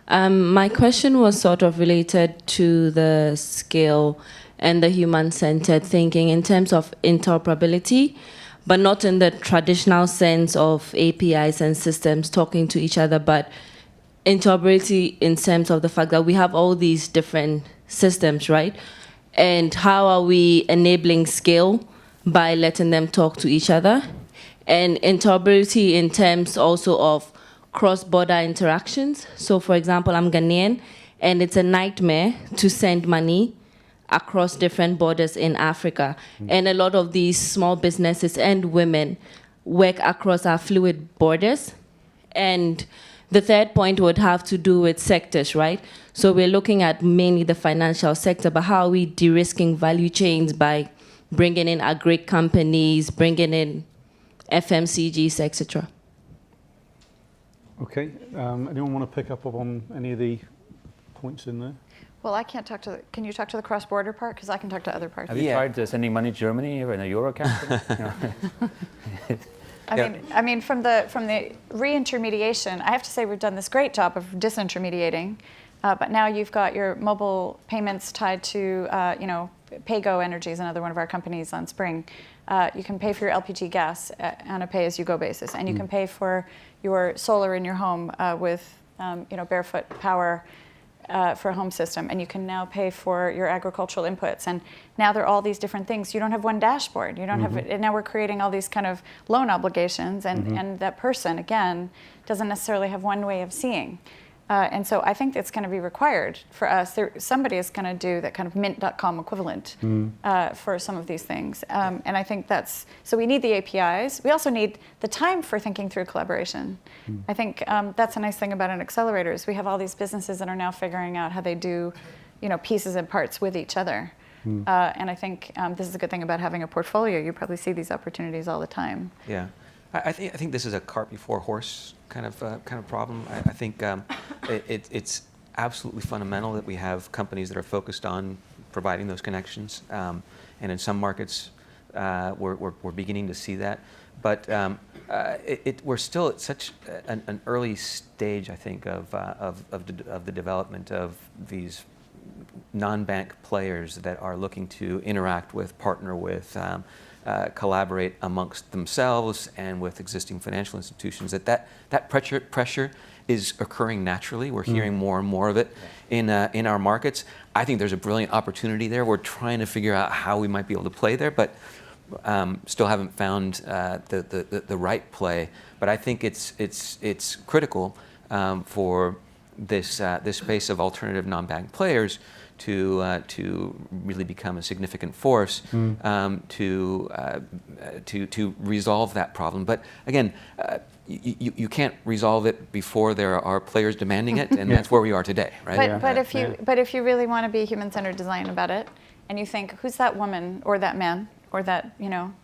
My question was sort of related to the skill and the human-centered thinking in terms of interoperability, but not in the traditional sense of APIs and systems talking to each other, but interoperability in terms of the fact that we have all these different systems, right? And how are we enabling skill by letting them talk to each other? And interoperability in terms also of cross-border interactions. So for example, I'm Ghanaian, and it's a nightmare to send money across different borders in Africa. And a lot of these small businesses and women work across our fluid borders. And the third point would have to do with sectors, right? So we're looking at mainly the financial sector, but how are we de-risking value chains by bringing in agri companies, bringing in FMCGs, etc.? Okay, anyone want to pick up on any of the points in there? Well, I can't talk to the, can you talk to the cross-border part? Because I can talk to other parts. Have you tried sending money to Germany in a euro account? I mean, from the re-intermediation, I have to say we've done this great job of disintermediating, but now you've got your mobile payments tied to, PayGo Energy is another one of our companies on Spring. You can pay for your LPG gas on a pay-as-you-go basis, and you can pay for your solar in your home with, Barefoot Power for a home system, and you can now pay for your agricultural inputs. And now there are all these different things. You don't have one dashboard. You don't have it. And now we're creating all these kind of loan obligations, and that person, again, doesn't necessarily have one way of seeing. And so I think it's going to be required for us. Somebody is going to do that kind of mint.com equivalent for some of these things. And I think so we need the APIs. We also need the time for thinking through collaboration. I think that's a nice thing about an accelerator is we have all these businesses that are now figuring out how they do, pieces and parts with each other. And I think this is a good thing about having a portfolio. You probably see these opportunities all the time. Yeah. I think this is a cart before horse kind of problem. I think it's absolutely fundamental that we have companies that are focused on providing those connections, and in some markets we're beginning to see that. But we're still at such an early stage, I think, of the development of these non-bank players that are looking to interact with, partner with, collaborate amongst themselves and with existing financial institutions. That pressure is occurring naturally. We're hearing more and more of it in our markets. I think there's a brilliant opportunity there. We're trying to figure out how we might be able to play there, but still haven't found the right play. But I think it's critical for this space of alternative non-bank players to really become a significant force to resolve that problem. But again, you can't resolve it before there are players demanding it, and that's where we are today, right? But if you really want to be human-centered design about it, and you think, who's that woman or that man or that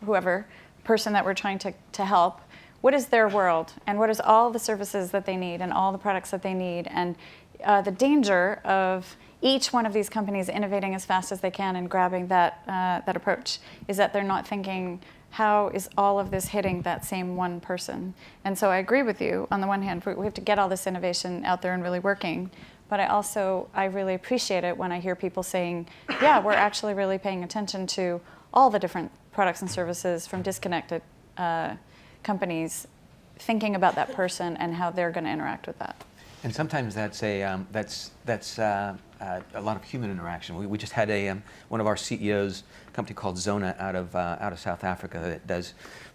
whoever person that we're trying to help? What is their world, and what is all the services that they need, and all the products that they need, and the danger of each one of these companies innovating as fast as they can and grabbing that approach is that they're not thinking, how is all of this hitting that same one person? And so I agree with you. On the one hand, we have to get all this innovation out there and really working. But I really appreciate it when I hear people saying, yeah, we're actually really paying attention to all the different products and services from disconnected companies, thinking about that person and how they're going to interact with that. And sometimes that's a lot of human interaction. We just had one of our CEOs, a company called Zona out of South Africa that does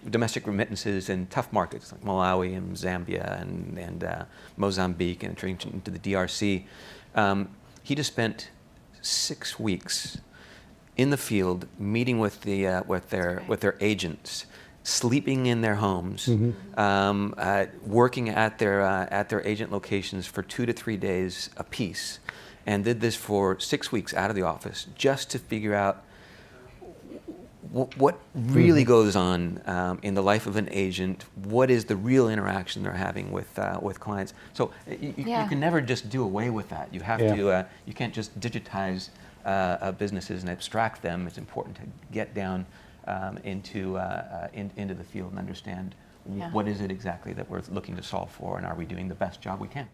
domestic remittances in tough markets like Malawi and Zambia and Mozambique and into the DRC. He just spent 6 weeks in the field meeting with their agents, sleeping in their homes, working at their agent locations for 2 to 3 days apiece, and did this for 6 weeks out of the office just to figure out what really goes on in the life of an agent. What is the real interaction they're having with clients? So you can never just do away with that. You have to. You can't just digitize businesses and abstract them. It's important to get down into the field and understand what is it exactly that we're looking to solve for, and are we doing the best job we can.